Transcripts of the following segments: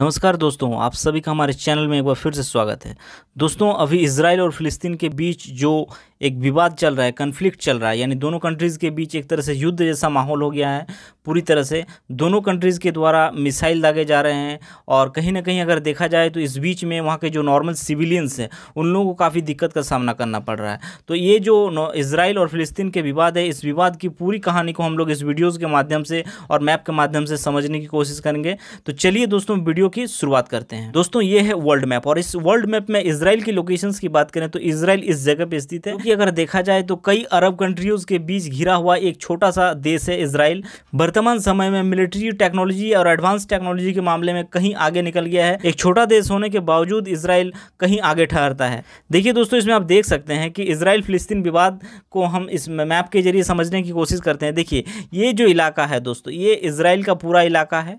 नमस्कार दोस्तों, आप सभी का हमारे चैनल में एक बार फिर से स्वागत है। दोस्तों, अभी इजराइल और फिलिस्तीन के बीच जो एक विवाद चल रहा है, कन्फ्लिक्ट चल रहा है, यानी दोनों कंट्रीज़ के बीच एक तरह से युद्ध जैसा माहौल हो गया है। पूरी तरह से दोनों कंट्रीज़ के द्वारा मिसाइल दागे जा रहे हैं और कहीं ना कहीं अगर देखा जाए तो इस बीच में वहाँ के जो नॉर्मल सिविलियंस हैं उन लोगों को काफ़ी दिक्कत का सामना करना पड़ रहा है। तो ये जो इजराइल और फिलिस्तीन के विवाद है, इस विवाद की पूरी कहानी को हम लोग इस वीडियोज़ के माध्यम से और मैप के माध्यम से समझने की कोशिश करेंगे। तो चलिए दोस्तों, वीडियो की शुरुआत करते हैं। दोस्तों, ये है वर्ल्ड मैप और इस वर्ल्ड मैप में इजराइल की लोकेशंस की बात करें तो इजराइल इस जगह पे स्थित है, क्योंकि अगर देखा जाए तो कई अरब कंट्रीज के बीच घिरा हुआ एक छोटा सा देश है इजराइल। वर्तमान समय में मिलिट्री टेक्नोलॉजी और एडवांस टेक्नोलॉजी के मामले में कहीं आगे निकल गया है। एक छोटा देश होने के बावजूद इजराइल कहीं आगे ठहरता है। देखिए दोस्तों, इसमें आप देख सकते हैं कि इजराइल फिलिस्तीन विवाद को हम इस मैप के जरिए समझने की कोशिश करते हैं। देखिए, ये जो इलाका है दोस्तों, ये इजराइल का पूरा इलाका है।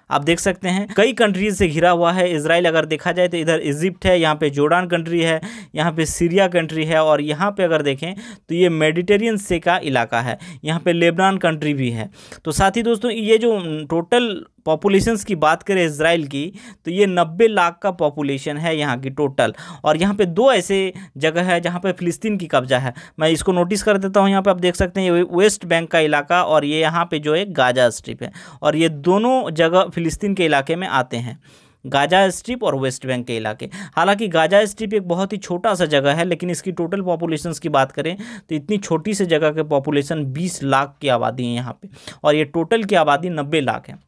आप देख सकते हैं कई कंट्रीज से घिरा हुआ है इजराइल। अगर देखा जाए तो इधर इजिप्ट है, यहाँ पे जॉर्डन कंट्री है, यहाँ पे सीरिया कंट्री है और यहाँ पे अगर देखें तो ये मेडिटेरियन से का इलाका है, यहाँ पे लेबनान कंट्री भी है। तो साथ ही दोस्तों, ये जो टोटल पॉपुलेशंस की बात करें इजराइल की तो ये 90 लाख का पॉपुलेशन है यहाँ की टोटल। और यहाँ पे दो ऐसे जगह है जहाँ पे फिलिस्तीन की कब्जा है। मैं इसको नोटिस कर देता हूँ। यहाँ पे आप देख सकते हैं ये वेस्ट बैंक का इलाका और ये यहाँ पे जो है गाजा स्ट्रिप है, और ये दोनों जगह फिलिस्तीन के इलाके में आते हैं, गाजा स्ट्रिप और वेस्ट बैंक के इलाके। हालांकि गाजा स्ट्रिप एक बहुत ही छोटा सा जगह है, लेकिन इसकी टोटल पॉपुलेशंस की बात करें तो इतनी छोटी सी जगह के पॉपुलेशन 20 लाख की आबादी है यहाँ पे, और ये टोटल की आबादी 90 लाख है।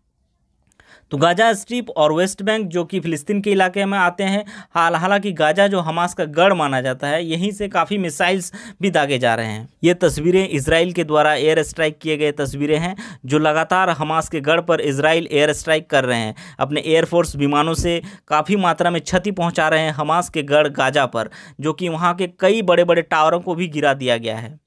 तो गाजा स्ट्रिप और वेस्ट बैंक जो कि फिलिस्तीन के इलाके में आते हैं। हालांकि गाजा जो हमास का गढ़ माना जाता है, यहीं से काफ़ी मिसाइल्स भी दागे जा रहे हैं। ये तस्वीरें इजराइल के द्वारा एयर स्ट्राइक किए गए तस्वीरें हैं, जो लगातार हमास के गढ़ पर इजराइल एयर स्ट्राइक कर रहे हैं। अपने एयरफोर्स विमानों से काफ़ी मात्रा में क्षति पहुँचा रहे हैं हमास के गढ़ गाजा पर, जो कि वहाँ के कई बड़े बड़े टावरों को भी गिरा दिया गया है।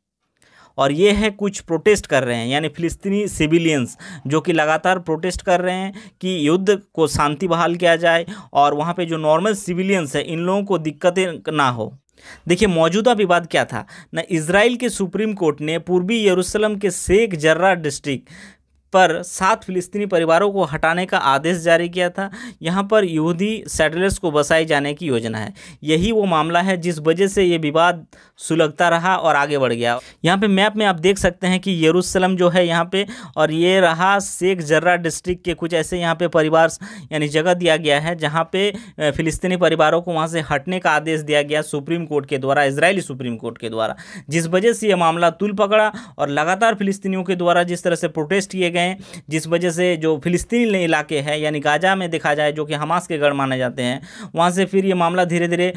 और ये है कुछ प्रोटेस्ट कर रहे हैं, यानी फिलिस्तीनी सिविलियंस जो कि लगातार प्रोटेस्ट कर रहे हैं कि युद्ध को शांति बहाल किया जाए और वहाँ पे जो नॉर्मल सिविलियंस है इन लोगों को दिक्कतें ना हो। देखिए, मौजूदा विवाद क्या था ना, इजराइल के सुप्रीम कोर्ट ने पूर्वी यरूशलेम के शेख जर्रा डिस्ट्रिक्ट पर 7 फिलिस्तीनी परिवारों को हटाने का आदेश जारी किया था। यहाँ पर यहूदी सेटलर्स को बसाए जाने की योजना है। यही वो मामला है जिस वजह से ये विवाद सुलगता रहा और आगे बढ़ गया। यहाँ पे मैप में आप देख सकते हैं कि यरूशलेम जो है यहाँ पे, और ये रहा शेख जर्रा डिस्ट्रिक्ट के कुछ ऐसे यहाँ पे परिवार यानी जगह दिया गया है जहाँ पे फिलिस्तीनी परिवारों को वहाँ से हटने का आदेश दिया गया सुप्रीम कोर्ट के द्वारा, इजरायली सुप्रीम कोर्ट के द्वारा, जिस वजह से ये मामला तूल पकड़ा और लगातार फिलिस्तीनियों के द्वारा जिस तरह से प्रोटेस्ट किए गए, जिस वजह से जो फिलिस्तीनी इलाके हैं यानी गाजा में देखा जाए जो कि हमास के गढ़ माने जाते हैं, वहाँ से फिर ये मामला धीरे धीरे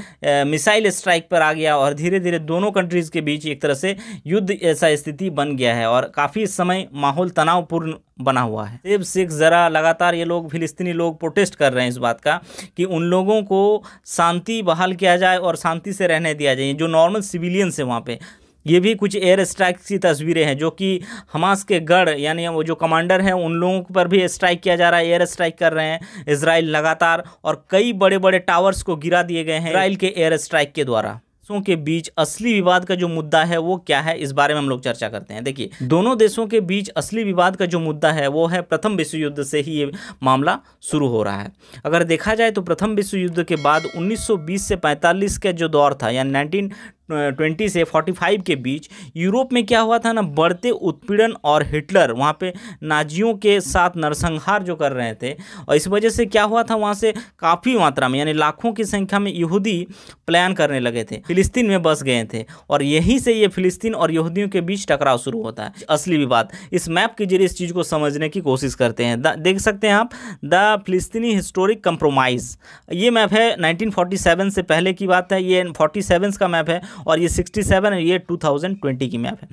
मिसाइल स्ट्राइक पर आ गया और धीरे धीरे दोनों कंट्रीज़ के बीच एक तरह से युद्ध ऐसा स्थिति बन गया है और काफ़ी समय माहौल तनावपूर्ण बना हुआ है। सिर्फ शेख जरा लगातार ये लोग फिलिस्तीनी लोग प्रोटेस्ट कर रहे हैं इस बात का कि उन लोगों को शांति बहाल किया जाए और शांति से रहने दिया जाए, जो नॉर्मल सिविलियंस है वहाँ पे। ये भी कुछ एयर स्ट्राइक की तस्वीरें हैं जो कि हमास के गढ़ यानी वो जो कमांडर हैं उन लोगों पर भी स्ट्राइक किया जा रहा है, एयर स्ट्राइक कर रहे हैं इजराइल लगातार, और कई बड़े बड़े टावर्स को गिरा दिए गए हैं इजराइल के एयर स्ट्राइक के द्वारा। देशों के बीच असली विवाद का जो मुद्दा है वो क्या है, इस बारे में हम लोग चर्चा करते हैं। देखिए, दोनों देशों के बीच असली विवाद का जो मुद्दा है वो है प्रथम विश्व युद्ध से ही ये मामला शुरू हो रहा है। अगर देखा जाए तो प्रथम विश्व युद्ध के बाद 1920 से 45 का जो दौर था यानी 1920 से 45 के बीच यूरोप में क्या हुआ था ना, बढ़ते उत्पीड़न और हिटलर वहाँ पे नाजियों के साथ नरसंहार जो कर रहे थे, और इस वजह से क्या हुआ था, वहाँ से काफ़ी मात्रा में यानी लाखों की संख्या में यहूदी पलायन करने लगे थे, फिलिस्तीन में बस गए थे, और यहीं से ये फिलिस्तीन और यहूदियों के बीच टकराव शुरू होता है। असली विवाद इस मैप के जरिए इस चीज़ को समझने की कोशिश करते हैं। देख सकते हैं आप, द फिलिस्तीनी हिस्टोरिक कंप्रोमाइज़, ये मैप है 1947 से पहले की बात है, ये 47 का मैप है, और ये 67 है, ये 2020 की मैप है।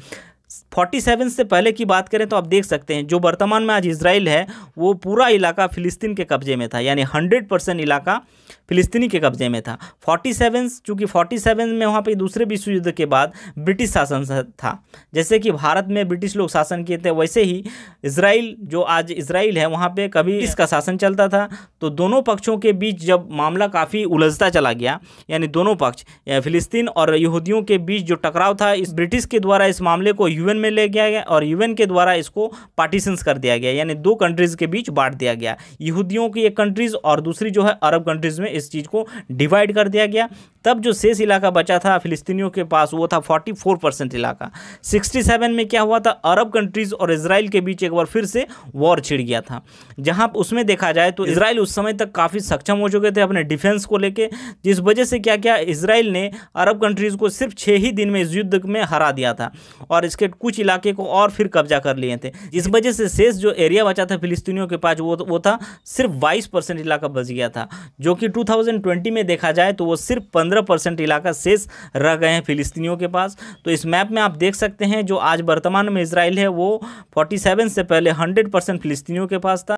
47 से पहले की बात करें तो आप देख सकते हैं जो वर्तमान में आज इजराइल है वो पूरा इलाका फिलिस्तीन के कब्जे में था, यानी 100% इलाका फिलिस्तीनी के कब्जे में था। 47 चूँकि 47 में वहाँ पे दूसरे विश्व युद्ध के बाद ब्रिटिश शासन था, जैसे कि भारत में ब्रिटिश लोग शासन किए थे, वैसे ही इजराइल जो आज इजराइल है वहाँ पे कभी इसका शासन चलता था। तो दोनों पक्षों के बीच जब मामला काफ़ी उलझता चला गया, यानी दोनों पक्ष फिलिस्तीन और यहूदियों के बीच जो टकराव था, इस ब्रिटिश के द्वारा इस मामले को यूएन में ले गया गया और यूएन के द्वारा इसको पार्टीशंस कर दिया गया, यानी दो कंट्रीज़ के बीच बांट दिया गया। यहूदियों की एक कंट्रीज़ और दूसरी जो है अरब कंट्रीज़ में इस चीज़ को डिवाइड कर दिया गया। तब जो शेष इलाका बचा था फिलिस्तीनियों के पास वो था 44% इलाका। 67 में क्या हुआ था, अरब कंट्रीज़ और इजराइल के बीच एक बार फिर से वॉर छिड़ गया था, जहां उसमें देखा जाए तो इजराइल उस समय तक काफ़ी सक्षम हो चुके थे अपने डिफेंस को लेके, जिस वजह से क्या किया इजराइल ने अरब कंट्रीज़ को सिर्फ 6 ही दिन में इस युद्ध में हरा दिया था और इसके कुछ इलाके को और फिर कब्जा कर लिए थे। इस वजह से शेष जो एरिया बचा था फिलिस्तीनियों के पास वो था सिर्फ 22% इलाका बच गया था, जो कि 2020 में देखा जाए तो वो सिर्फ 15% इलाका शेष रह गए हैं फिलिस्तीनियों के पास। तो इस मैप में आप देख सकते हैं जो आज वर्तमान में इजराइल है वो 47 से पहले 100% फिलिस्तीनियों के पास था।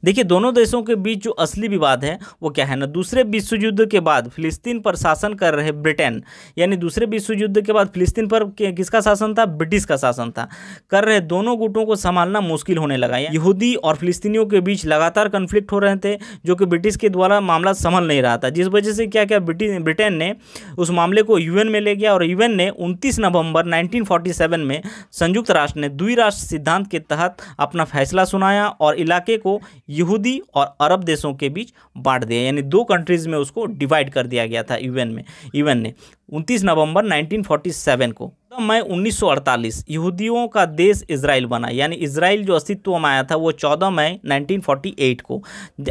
देखिए दोनों देशों के बीच जो असली विवाद है वो क्या है ना, दूसरे विश्व युद्ध के बाद फिलिस्तीन पर शासन कर रहे ब्रिटेन, यानी दूसरे विश्व युद्ध के बाद फिलिस्तीन पर किसका शासन था, ब्रिटिश का शासन था, कर रहे दोनों गुटों को संभालना मुश्किल होने लगा। यहूदी और फिलिस्तीनियों के बीच लगातार कन्फ्लिक्ट हो रहे थे जो कि ब्रिटिश के द्वारा मामला संभल नहीं रहा था, जिस वजह से क्या क्या ब्रिटेन ने उस मामले को यूएन में ले गया और यूएन ने 29 नवंबर 1947 में संयुक्त राष्ट्र ने द्विराष्ट्र सिद्धांत के तहत अपना फैसला सुनाया और इलाके को यहूदी और अरब देशों के बीच बांट दिया, यानी दो कंट्रीज में उसको डिवाइड कर दिया गया था यूएन ने 29 नवंबर 1947 को। मई 1948 यहूदियों का देश इजराइल बना, यानी इजराइल जो अस्तित्व में आया था वो 14 मई 1948 को।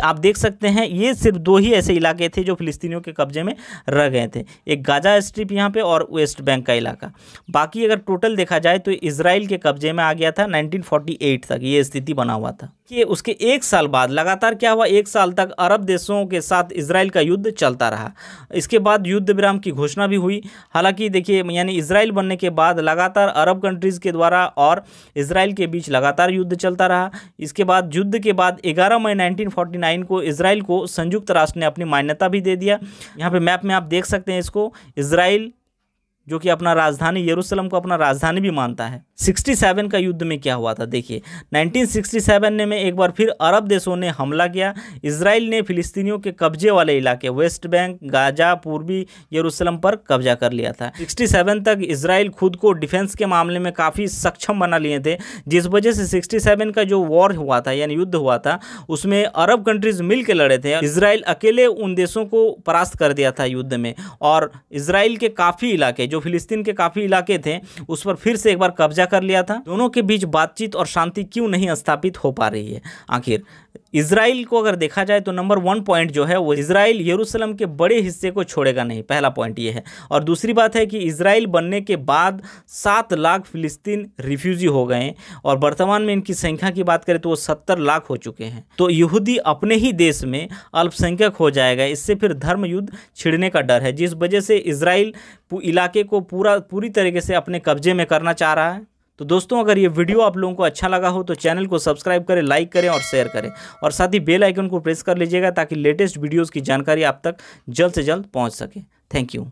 आप देख सकते हैं ये सिर्फ दो ही ऐसे इलाके थे जो फिलिस्तीनियों के कब्जे में रह गए थे, एक गाजा स्ट्रिप यहाँ पे और वेस्ट बैंक का इलाका। बाकी अगर टोटल देखा जाए तो इजराइल के कब्जे में आ गया था 1948 तक ये स्थिति बना हुआ था। कि उसके एक साल बाद लगातार क्या हुआ, एक साल तक अरब देशों के साथ इजराइल का युद्ध चलता रहा। इसके बाद युद्ध विराम की घोषणा भी हुई। हालांकि देखिए यानी इजराइल बनने के बाद लगातार अरब कंट्रीज़ के द्वारा और इजराइल के बीच लगातार युद्ध चलता रहा। इसके बाद युद्ध के बाद 11 मई 1949 को इजराइल को संयुक्त राष्ट्र ने अपनी मान्यता भी दे दिया। यहाँ पे मैप में आप देख सकते हैं इसको, इजराइल जो कि अपना राजधानी यरूशलेम को अपना राजधानी भी मानता है। 67 का युद्ध में क्या हुआ था देखिए, 1967 में एक बार फिर अरब देशों ने हमला किया। इजराइल ने फिलिस्तीनियों के कब्जे वाले इलाके वेस्ट बैंक, गाजा, पूर्वी यरूशलेम पर कब्जा कर लिया था। 67 तक इजराइल खुद को डिफेंस के मामले में काफ़ी सक्षम बना लिए थे, जिस वजह से 67 का जो वॉर हुआ था यानी युद्ध हुआ था उसमें अरब कंट्रीज मिल के लड़े थे। इजराइल अकेले उन देशों को परास्त कर दिया था युद्ध में और इजराइल के काफ़ी इलाके जो फिलिस्तीन के काफ़ी इलाके थे उस पर फिर से एक बार कब्जा कर लिया था। दोनों के बीच बातचीत और शांति क्यों नहीं स्थापित हो पा रही है आखिर? इजराइल को अगर देखा जाए तो नंबर 1 पॉइंट जो है वो इजराइल यरूशलेम के बड़े हिस्से को छोड़ेगा नहीं, पहला पॉइंट ये है। और दूसरी बात है कि इजराइल बनने के बाद 7 लाख फिलिस्तीन रिफ्यूजी हो गए और वर्तमान में इनकी संख्या की बात करें तो वो 70 लाख हो चुके हैं। तो यहूदी अपने ही देश में अल्पसंख्यक हो जाएगा, इससे फिर धर्म युद्ध छिड़ने का डर है, जिस वजह से इजराइल इलाके को पूरी तरीके से अपने कब्जे में करना चाह रहा है। तो दोस्तों अगर ये वीडियो आप लोगों को अच्छा लगा हो तो चैनल को सब्सक्राइब करें, लाइक करें और शेयर करें और साथ ही बेल आइकन को प्रेस कर लीजिएगा ताकि लेटेस्ट वीडियोस की जानकारी आप तक जल्द से जल्द पहुंच सके। Thank you.